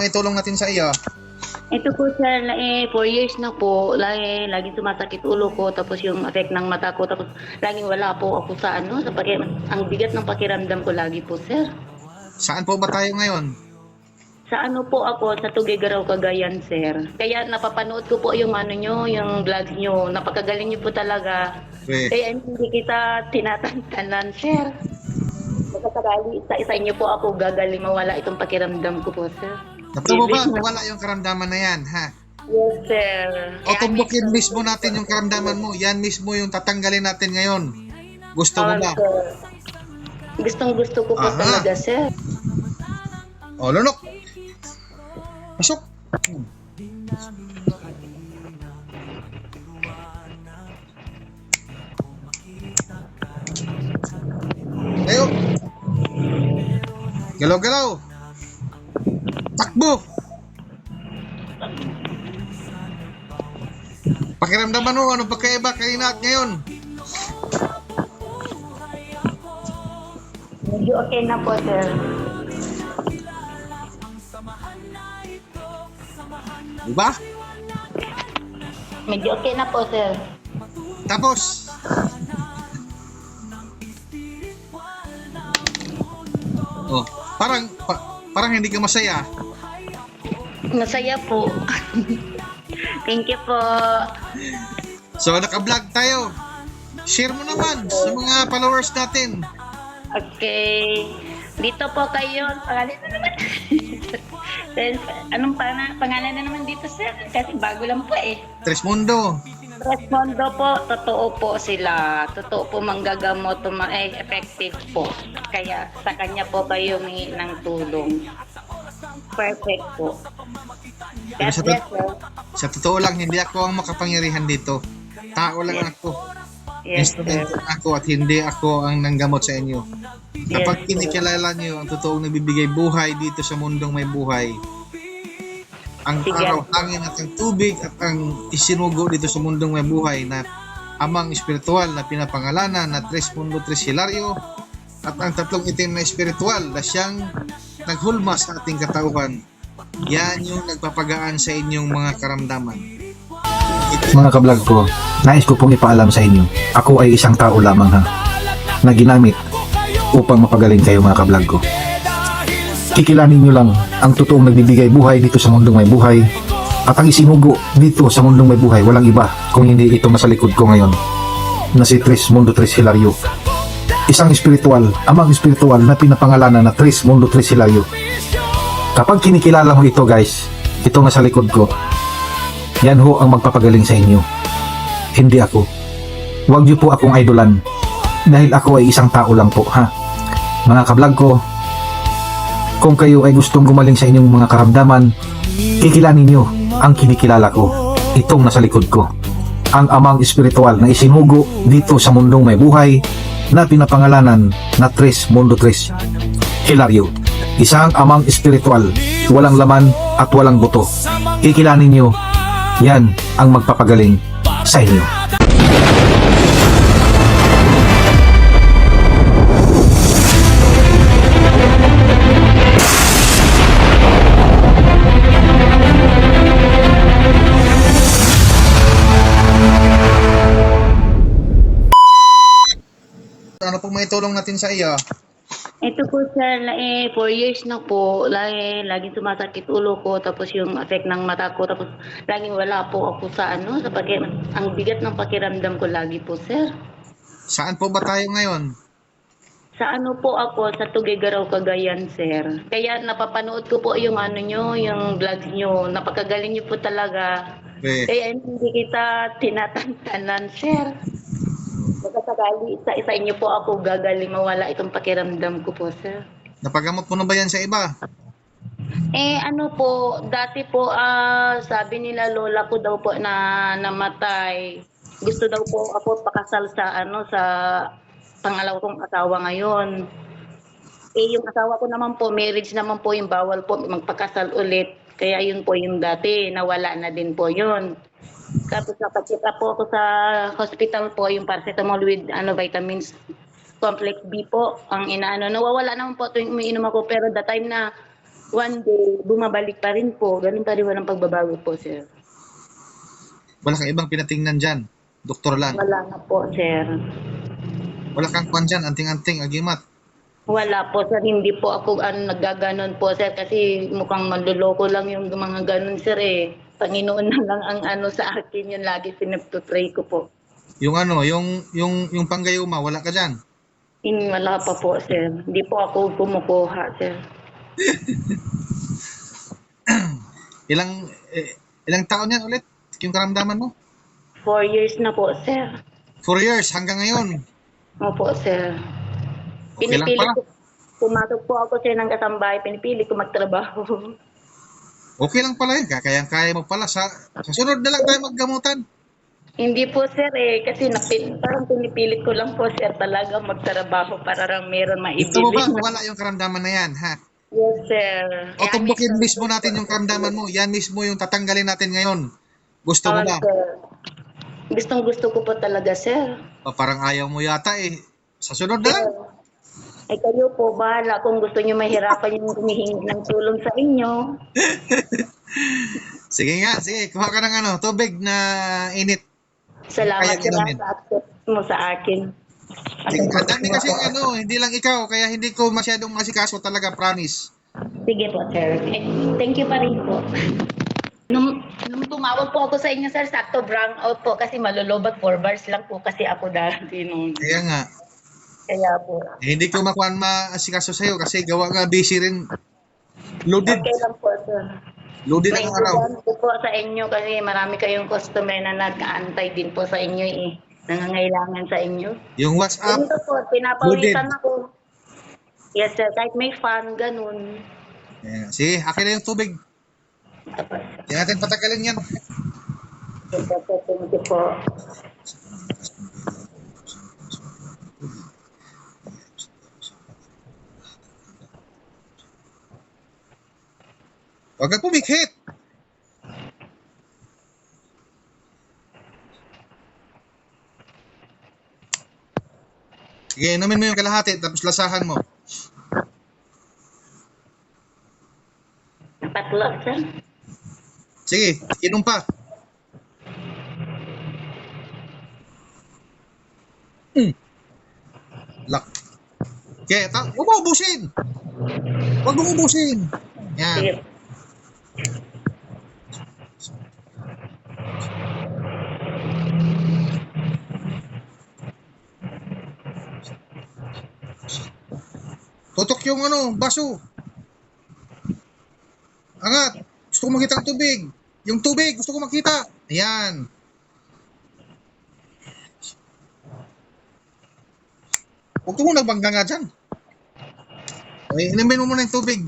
May tulong natin sa iyo. Ito po sir, 4 years na po, laging sumasakit ulo ko, tapos yung effect ng mata ko, tapos laging wala po ako sa ang bigat ng pakiramdam ko lagi po sir. Saan po ba tayo ngayon? Sa po ako, sa Tuguegarao, Cagayan sir. Kaya napapanood ko po yung yung vlogs nyo, napakagaling nyo po talaga. Kaya hindi kita tinatantanan sir. Baka sakali, isa-isa nyo po ako gagaling mawala itong pakiramdam ko po sir. Nato mo ba wala yung karamdaman na yan, ha? Yes sir. O tumbukin mismo natin yung karamdaman mo. Yan mismo yung tatanggalin natin ngayon. Gusto mo ba? Gustong gusto ko po talaga sir. O, lunok. Pasok. Tayo. Galaw-galaw. Takbo. Pakiramdaman mo, anong pagkaiba kainat ngayon? Medyo okay na po sir. Diba? Medyo okay na po sir. Tapos, oh, parang hindi ka masaya. Masaya po. Thank you po. So, naka-vlog tayo. Share mo naman sa mga followers natin. Okay. Dito po kayo. Pangalan na naman. Anong pangalan na naman dito sir? Kasi bago lang po eh. Tresmundo. Respondo po, totoo po sila. Totoo po manggagamot, effective po. Kaya sa kanya po kayo humingi ng tulong. Perfect po. Pero God bless, sir. sa totoo lang, hindi ako ang makapangyarihan dito. Tao lang ako. Yes, sir. Instrumento ako at hindi ako ang nanggamot sa inyo. Kapag Yes, kinikilala niyo ang totoong nagbibigay buhay dito sa mundong may buhay, ang Sige. araw, hangin at ang tubig at ang isinugo dito sa mundong may buhay na amang espiritual na pinapangalanan na Tres Mundo Tres Hilario at ang tatlong itim na espiritual na siyang naghulma sa ating katauhan. Yan yung nagpapagaan sa inyong mga karamdaman. Mga kablog ko, nais ko pong ipaalam sa inyo, ako ay isang tao lamang ha, na ginamit upang mapagaling kayo mga kablog ko. Kikilanin nyo lang ang totoong nagbibigay buhay dito sa mundong may buhay, at ang isinugo dito sa mundong may buhay walang iba kung hindi ito nasa likod ko ngayon na si Tres Mundo Tres Hilario, isang espiritual, amang espiritual na pinapangalanan na Tres Mundo Tres Hilario. Kapag kinikilala mo ito guys, ito nasa likod ko, yan ho ang magpapagaling sa inyo, hindi ako. Huwag niyo po akong idolan dahil ako ay isang tao lang po ha. Mga kablog ko, kung kayo ay gustong gumaling sa inyong mga karamdaman, kikilanin niyo ang kinikilala ko, itong nasa likod ko, ang amang espiritual na isinugo dito sa mundong may buhay na pinapangalanan na Tres Mundo Tres Hilario, isang amang espiritual, walang laman at walang buto. Kikilanin niyo, yan ang magpapagaling sa inyo. Ano pong may tulong natin sa iyo? Ito po sir, 4 years na po, laging sumasakit ulo ko, tapos yung effect ng mata ko, tapos laging wala po ako sa ang bigat ng pakiramdam ko lagi po sir. Saan po ba tayo ngayon? Sa po ako, sa Tuguegarao, Cagayan sir. Kaya napapanood ko po yung yung vlogs nyo, napakagaling nyo po talaga. Kaya hindi kita tinatantanan sir. Baka sakali, isa-isa niyo po ako gagaling mawala itong pakiramdam ko po, sir. Napagamot mo na ba yan sa iba? Dati po, sabi nila lola ko daw po na namatay. Gusto daw po ako pakasal sa pangalawa kong asawa ngayon. Yung asawa ko naman po, marriage naman po yung bawal po magpakasal ulit. Kaya yun po yung dati, nawala na din po yun. Tapos napag-check up po ako sa hospital po, yung paracetamol with vitamins, complex B po, ang inaano. Nawawala naman po ito yung umiinom ako, pero the time na one day, bumabalik pa rin po. Ganun pa rin walang pagbabago po, sir. Wala kang ibang pinatingnan dyan. Doktor lang. Wala na po, sir. Wala kang kwan dyan, anting-anting, agimat. Wala po, sir. Hindi po ako naggaganon po, sir. Kasi mukhang manluloko lang yung mga ganon, sir eh. Panginoon na lang ang ano sa akin yun. Lagi pinagtutray ko po. Yung yung panggayuma, wala ka dyan. Wala pa po, sir. Hindi po ako kumukuha, sir. Ilang taon yan ulit? Yung karamdaman mo? 4 years na po, sir. 4 years hanggang ngayon. Opo, sir. Okay lang Pinipili pala. ko, pumasok po ako, sir, ng kasambahay. Pinipili ko magtrabaho. Okay lang pala yun. Kaya mo pala. Sa sunod na lang tayo maggamutan. Hindi po, sir, eh. Kasi parang pinipilit ko lang po, sir, talaga magtrabaho para lang meron Gusto mo ba maibili. wala yung karamdaman na yan, ha? Yes, sir. O tumbukin mismo natin yung karamdaman mo. Yan mismo yung tatanggalin natin ngayon. Gusto mo ba? Sir. Gustong gusto ko po talaga, sir. O, parang ayaw mo yata eh. Sa sunod na lang. Eh kayo po, bahala kung gusto niyo mahirapan yung humihingi ng tulong sa inyo. Sige nga, sige. Kuha ka ng tubig na init. Salamat Kaya sir inumin. sa accept mo sa akin. Sige, ang dami kasi hindi lang ikaw. Kaya hindi ko masyadong masikaso talaga, promise. Sige po, sir. Thank you pa rin po. Nung tumawag po ako sa inyo, sir, sakto brown out po kasi malulobat 4 bars lang po kasi ako dati noon. Kaya nga. Kaya po. Hindi ko makuha maasikaso sa'yo kasi gawa nga busy rin. Loaded. Okay lang po, sir. Loaded May ang araw. intindihan ko po sa inyo kasi marami kayong customer na nag-aantay din po sa inyo eh. Nangangailangan sa inyo. Yung WhatsApp, Dito po, pinapawisan ako. Yes, sir. Kahit may fan, ganun. sige, akin na yung tubig. Hindi natin patagalin yan. Thank you po. Huwag kang pumikit. Sige, inumin mo yung kalahati tapos lasahan mo. Tatlo, sir. Sige, inom pa. Lak. Okay, huwag mo ubusin. Huwag mo ubusin. Yan. Sige. Tutok yung baso. Angat. Gusto ko makita ang tubig. Yung tubig, gusto ko makita. Ayan. Huwag ko muna nagbangga nga dyan. Okay, inimin mo muna yung tubig.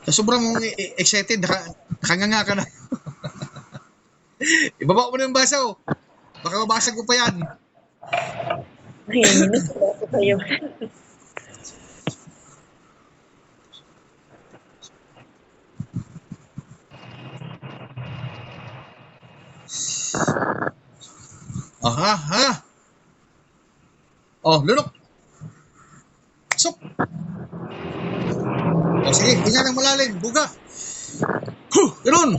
Sa sobrang excited, nakanganga ka na. Ibaba mo na yung baso. Baka mabasag ko pa yan. Ayun, miss ko kayo. Aha, ha? Oh, lunok. Sok. Oh, sige, hinga ng malalim. Buga. Ganun.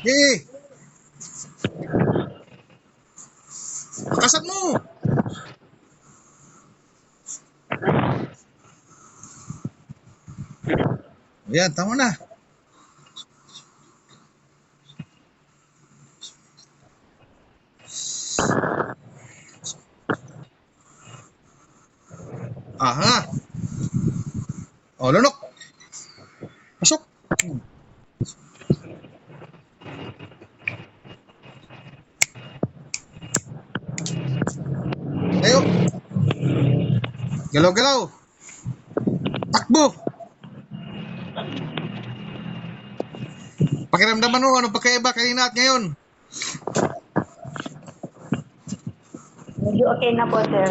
Sige. Pakasan mo. Ayan, tama na. Aha. Oh, lunok. Pasok. Tayo. Galaw-galaw. Takbo. Pakiramdaman mo, anong pagkaiba kanina at ngayon? Medyo okay na po, sir.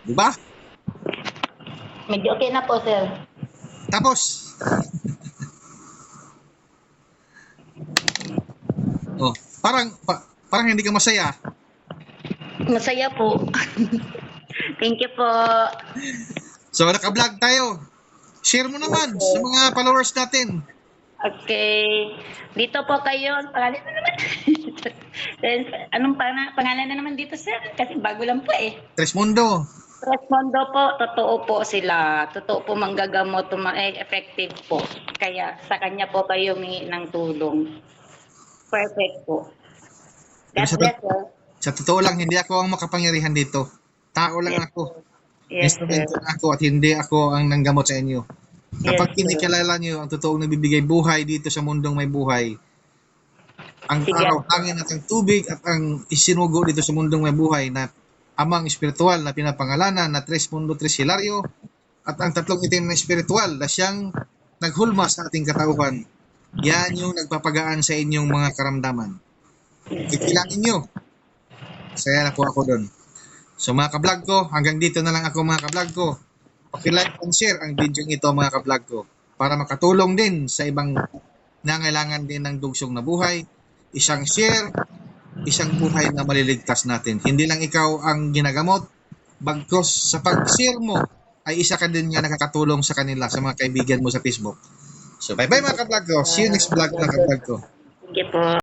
Diba? Medyo okay na po, sir. Tapos. Oh, parang hindi ka masaya. Masaya po. Thank you po. So, naka-vlog tayo. Share mo naman sa mga followers natin. Okay. Dito po kayo. Pangalan na naman. Anong pangalan na naman dito, sir? Kasi bago lang po eh. Tresmundo. Respondo po, totoo po sila. Totoo po manggagamot, effective po. Kaya sa kanya po kayo humingi ng tulong. Perfect po. God Sa, bless, sir. sa totoo lang, hindi ako ang makapangyarihan dito. Tao lang ako. Yes, sir. Instrumento lang ako at hindi ako ang nanggamot sa inyo. Kapag Yes, sir. kinikilala nyo ang totoong nagbibigay buhay dito sa mundong may buhay, ang Sige. araw, hangin at ang tubig at ang isinugo dito sa mundong may buhay na amang espiritual na pinapangalanan na Tres Mundo Tres Hilario at ang tatlong itim na espiritual na siyang naghulma sa ating katauhan. Yan yung nagpapagaan sa inyong mga karamdaman. Kikilangin nyo. Saya na po ako doon. So mga kablog ko, hanggang dito na lang ako mga kablog ko. Paki-like and share ang video ito mga kablog ko para makatulong din sa ibang nangailangan din ng dugsong na buhay. Isang share, isang buhay na maliligtas natin. Hindi lang ikaw ang ginagamot, bagkos sa pag-share mo ay isa ka din nga nakakatulong sa kanila, sa mga kaibigan mo sa Facebook. So bye-bye mga kablog ko. See you next vlog mga kablog ko. Sige po.